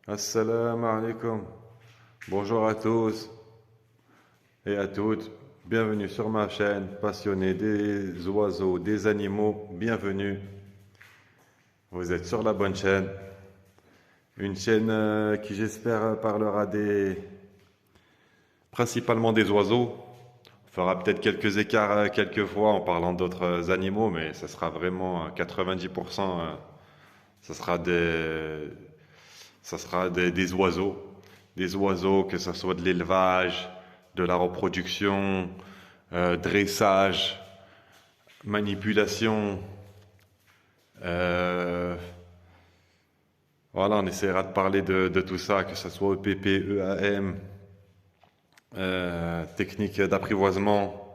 Assalamu alaikum. Bonjour à tous et à toutes. Bienvenue sur ma chaîne, passionné des oiseaux, des animaux. Bienvenue. Vous êtes sur la bonne chaîne. Une chaîne qui, j'espère, parlera principalement des oiseaux. On fera peut-être quelques écarts quelques fois en parlant d'autres animaux, mais ça sera vraiment 90%. Ça sera des oiseaux. Des oiseaux, que ce soit de l'élevage, de la reproduction, dressage, manipulation. euh, voilà, on essaiera de parler de tout ça, que ce soit EPP, EAM, technique d'apprivoisement.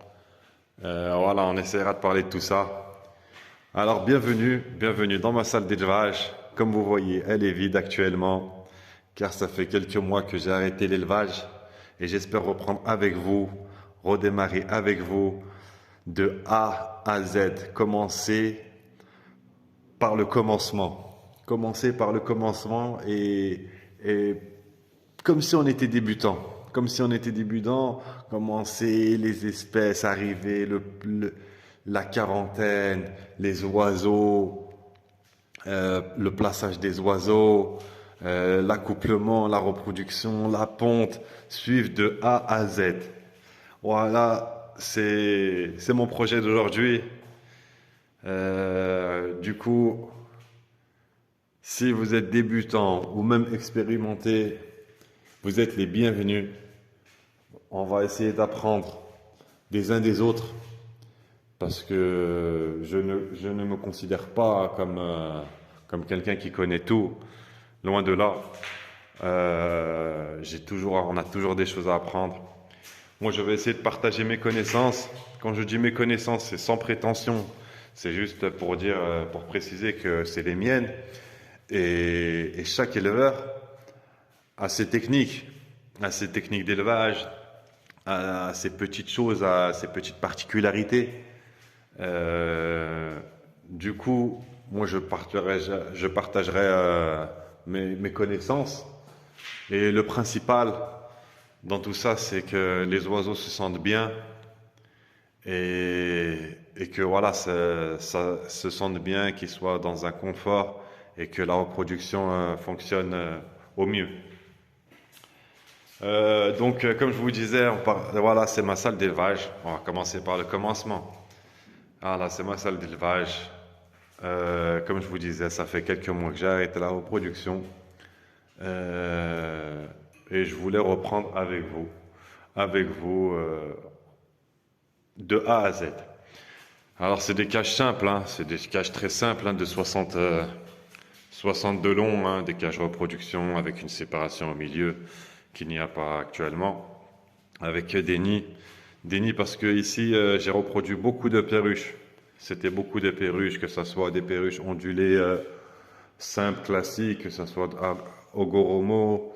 Voilà, on essaiera de parler de tout ça. Alors, bienvenue dans ma salle d'élevage. Comme vous voyez, elle est vide actuellement, car ça fait quelques mois que j'ai arrêté l'élevage et j'espère reprendre avec vous, redémarrer avec vous de A à Z. Par le commencement. Commencer par le commencement et comme si on était débutant. Comme si on était débutant, commencer les espèces, arriver, la quarantaine, les oiseaux, le plaçage des oiseaux, l'accouplement, la reproduction, la ponte, suivre de A à Z. Voilà, c'est mon projet d'aujourd'hui. Du coup, si vous êtes débutant ou même expérimenté, vous êtes les bienvenus. On va essayer d'apprendre des uns des autres parce que je ne me considère pas comme quelqu'un qui connaît tout. Loin de là. On a toujours des choses à apprendre. Moi, je vais essayer de partager mes connaissances. Quand je dis mes connaissances, c'est sans prétention. C'est juste pour dire, pour préciser que c'est les miennes. Et chaque éleveur a ses techniques d'élevage, a ses petites choses, a ses petites particularités. Du coup, moi, je partagerai mes connaissances. Et le principal dans tout ça, c'est que les oiseaux se sentent bien et que voilà, ça se sentent bien, qu'ils soient dans un confort et que la reproduction fonctionne au mieux. Comme je vous disais, voilà, c'est ma salle d'élevage. On va commencer par le commencement. Voilà, c'est ma salle d'élevage. Comme je vous disais, ça fait quelques mois que j'ai arrêté la reproduction. Et je voulais reprendre avec vous de A à Z. Alors c'est des cages simples, hein, c'est des cages très simples, hein, de 60 de long, hein, des cages reproduction avec une séparation au milieu qu'il n'y a pas actuellement, avec des nids parce que ici j'ai reproduit beaucoup de perruches. C'était beaucoup de perruches, que ce soit des perruches ondulées simples, classiques, que ce soit Ogoromo,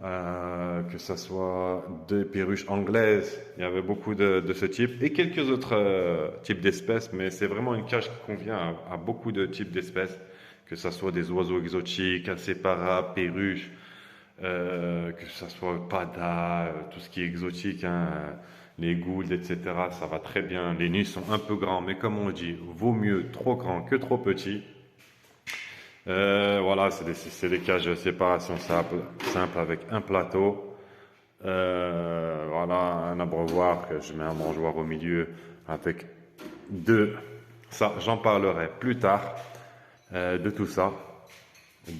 que ce soit des perruches anglaises. Il y avait beaucoup de ce type et quelques autres types d'espèces, mais c'est vraiment une cage qui convient à beaucoup de types d'espèces, que ce soit des oiseaux exotiques, inséparables, perruches, que ce soit pada, tout ce qui est exotique, hein, les gouldes, etc. Ça va très bien. Les nids sont un peu grands, mais comme on dit, vaut mieux trop grand que trop petit. Voilà, c'est des cages de séparation simple avec un plateau. Voilà, un abreuvoir que je mets un mangeoire au milieu avec deux. Ça, j'en parlerai plus tard de tout ça,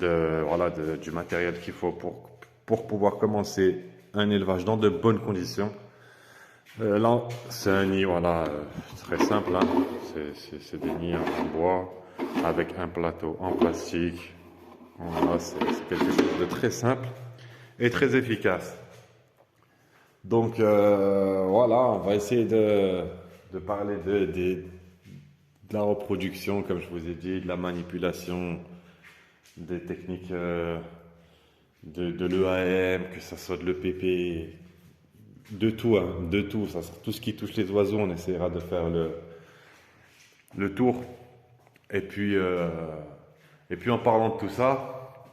voilà, du matériel qu'il faut pour pouvoir commencer un élevage dans de bonnes conditions. Là, c'est un nid, voilà, très simple, hein. C'est des nids en bois avec un plateau en plastique. Voilà, c'est quelque chose de très simple et très efficace. Donc voilà, on va essayer de parler de la reproduction, comme je vous ai dit, de la manipulation, des techniques de l'EAM, que ce soit de l'EPP, de tout, hein, de tout. Tout ce qui touche les oiseaux, on essaiera de faire le tour. Et puis en parlant de tout ça,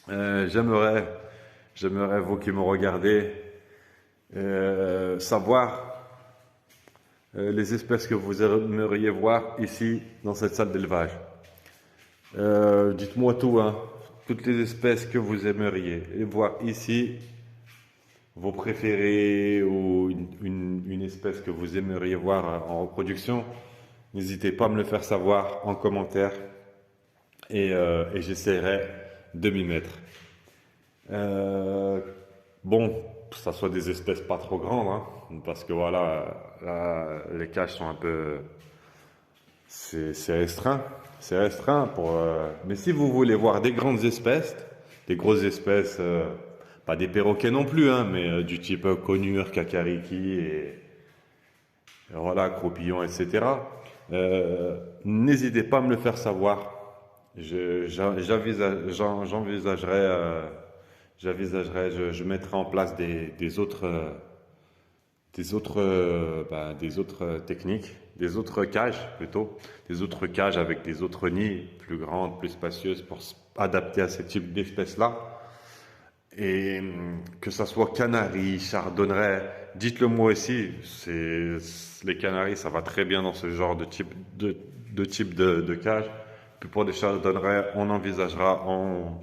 J'aimerais, vous qui me regardez, savoir les espèces que vous aimeriez voir ici dans cette salle d'élevage. Dites-moi tout, hein, toutes les espèces que vous aimeriez voir ici, vos préférés ou une espèce que vous aimeriez voir en reproduction. N'hésitez pas à me le faire savoir en commentaire et j'essaierai de m'y mettre. Bon, que ça soit des espèces pas trop grandes, hein, parce que voilà, là, les cages sont un peu, c'est restreint, pour. Mais si vous voulez voir des grandes espèces, des grosses espèces, pas des perroquets non plus, hein, mais du type conure, cacariki et voilà, croupillon, etc. N'hésitez pas à me le faire savoir. J'envisagerais, je mettrai en place des autres, des autres techniques, des autres cages plutôt, des autres cages avec des autres nids plus grandes, plus spacieuses pour s'adapter à ce type d'espèces-là. Et que ça soit canaris, chardonneret, dites-le moi aussi, les canaris, ça va très bien dans ce genre de type de cage. Puis pour des chardonnerets, on envisagera, on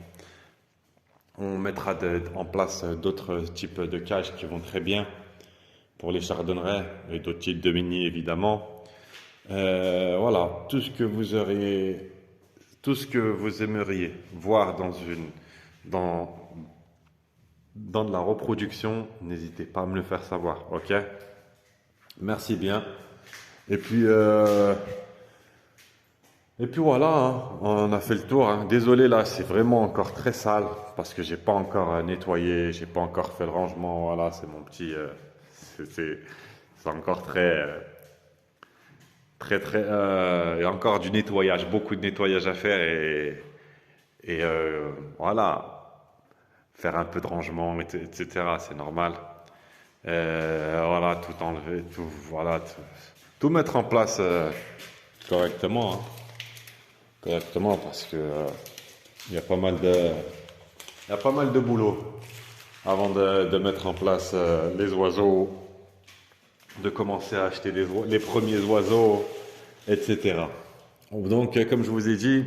mettra en place d'autres types de cages qui vont très bien pour les chardonnerets et d'autres types de mini évidemment. Voilà, tout ce que vous aimeriez voir dans de la reproduction, n'hésitez pas à me le faire savoir, ok? Merci bien. Et puis voilà, hein, on a fait le tour, hein. Désolé là, c'est vraiment encore très sale parce que j'ai pas encore nettoyé, j'ai pas encore fait le rangement. Voilà, c'est mon petit, c'est encore il y a encore du nettoyage, beaucoup de nettoyage à faire et voilà. Faire un peu de rangement, etc. C'est normal. Voilà, tout enlever, voilà, tout mettre en place correctement, hein. Correctement, parce que il y a pas mal de boulot avant de mettre en place les oiseaux, de commencer à acheter les premiers oiseaux, etc. Donc, comme je vous ai dit,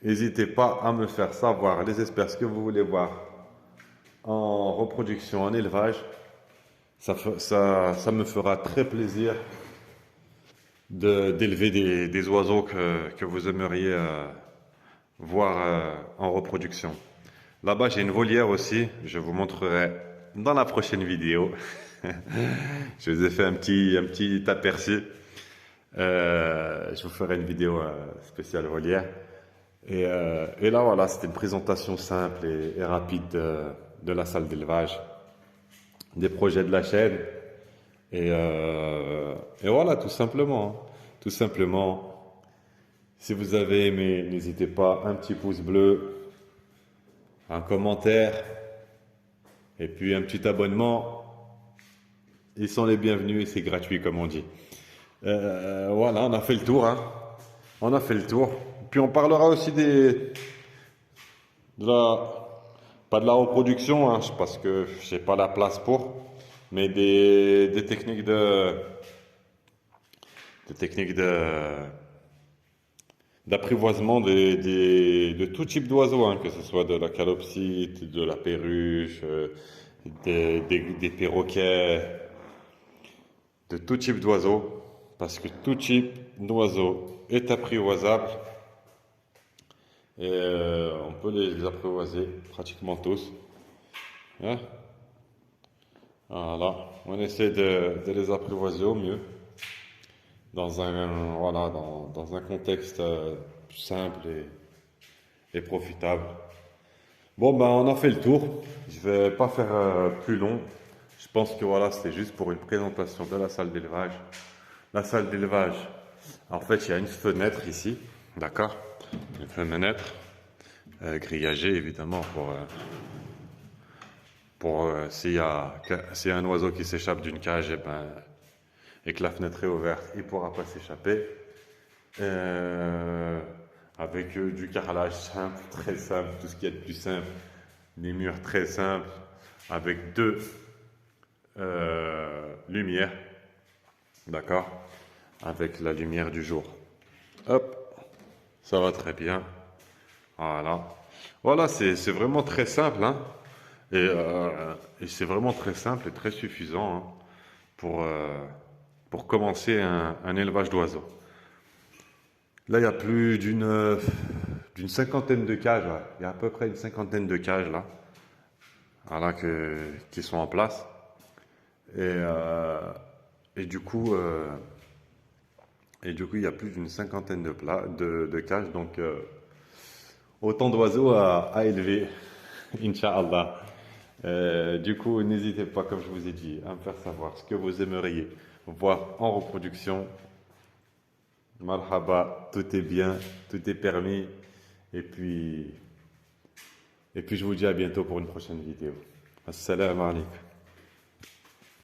n'hésitez pas à me faire savoir les espèces que vous voulez voir en reproduction, en élevage. Ça me fera très plaisir d'élever des oiseaux que vous aimeriez voir en reproduction. Là-bas, j'ai une volière aussi. Je vous montrerai dans la prochaine vidéo. Je vous ai fait un petit aperçu. Je vous ferai une vidéo spéciale volière. Et là, voilà, c'était une présentation simple et rapide de la salle d'élevage, des projets de la chaîne. Et voilà, tout simplement, hein. Tout simplement. Si vous avez aimé, n'hésitez pas, un petit pouce bleu, un commentaire, et puis un petit abonnement. Ils sont les bienvenus et c'est gratuit, comme on dit. Voilà, on a fait le tour, hein. On a fait le tour. Puis on parlera aussi pas de la reproduction, hein, parce que j'ai pas la place pour, mais des techniques d'apprivoisement de tout type d'oiseaux, hein, que ce soit de la calopsite, de la perruche, des perroquets, de tout type d'oiseaux, parce que tout type d'oiseau est apprivoisable. Et on peut les apprivoiser pratiquement tous, hein. Voilà, on essaie de les apprivoiser au mieux dans un contexte simple et profitable. Bon, ben on a fait le tour. Je vais pas faire plus long. Je pense que voilà, c'était juste pour une présentation de la salle d'élevage. La salle d'élevage, en fait, il y a une fenêtre ici, d'accord? Une fenêtre grillagée, évidemment, pour s'il y a un oiseau qui s'échappe d'une cage, et que la fenêtre est ouverte, il ne pourra pas s'échapper. avec du carrelage simple, très simple, tout ce qu'il y a de plus simple, des murs très simples, avec deux lumières, d'accord, avec la lumière du jour. Hop, ça va très bien. Voilà. Voilà, c'est vraiment très simple, hein. Et c'est vraiment très simple et très suffisant, hein, pour commencer un élevage d'oiseaux. Là, il y a plus d'une cinquantaine de cages. Ouais. Il y a à peu près une cinquantaine de cages là, voilà, qui sont en place. Et, euh, et du coup, euh, il y a plus d'une cinquantaine de cages. Donc, autant d'oiseaux à élever, Inch'Allah. Du coup, n'hésitez pas, comme je vous ai dit, à me faire savoir ce que vous aimeriez voir en reproduction. Marhaba, tout est bien, tout est permis. Et puis, je vous dis à bientôt pour une prochaine vidéo. Assalamu alaikum.